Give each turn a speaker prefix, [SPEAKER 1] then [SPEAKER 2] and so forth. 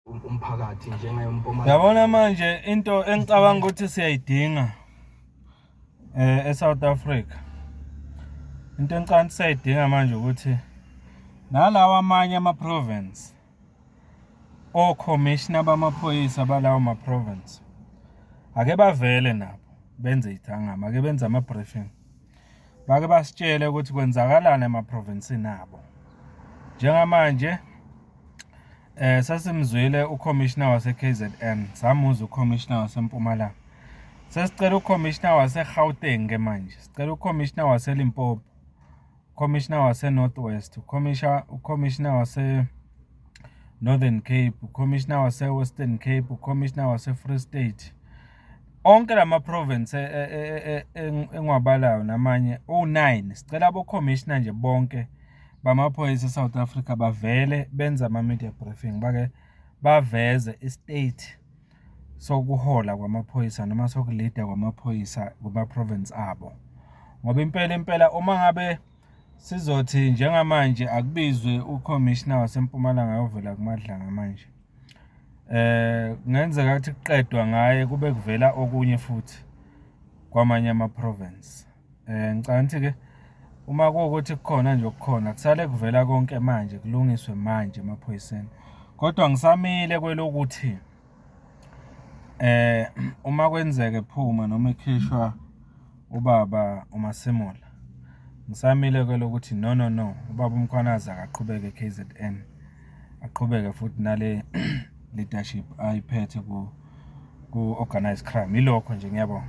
[SPEAKER 1] umphakathi njengayompumalanga.
[SPEAKER 2] Yabona manje into engicabanga ukuthi siyayidinga eSouth Africa. Into engicabanga siyayidinga manje ukuthi nalawa amanye ama-province o-commissioner bamaphoyisa balawo ma-province ake bavele nabo benze ithangama, ake benze ama-briefing. Bake basitshele ukuthi kwenzakalani ema-provinsini abo. Njengamanje sasimzwile uCommissioner wase-KZN, samuzwa uCommissioner waseMpumalanga. Sesicela uCommissioner wase-Gauteng ke manje, sicela uCommissioner wase-Limpopo, uCommissioner wase-North West, uCommissioner wase-Northern Cape, uCommissioner wase-Western Cape, uCommissioner wase-Free State. Onke lama province engiwabalayo namanye u9 sicela abo-commissioner nje bonke bamaphoyisa eSouth Africa bavele benza ama-media briefing bake baveze istate sokuhola kwamaphoyisa noma sokulida kwamaphoyisa kuma-province abo. Ngoba impela uma ngabe sizothi njengamanje akubizwe uCommissioner waseMpumalanga ayovela kuMadlanga manje, kungenzeka ukuthi kuqedwa ngaye kube kuvela okunye futhi kwamanye ama-province. Ngicabanga ukuthi-ke uma kuwukuthi kukhona nje okukhona kusale kuvela konke manje kulungiswe manje emaphoyiseni. Kodwa ngisamile kwelokuthi uma kwenzeka ephuma noma ekhishwa ubaba uMasemola, ngisamile kwelokuthi no ubaba uMkhwanazi akaqhubeke KZN, aqhubeke futhi nale leadership ayiphethe ku organized crime. Ilokho nje, ngiyabonga.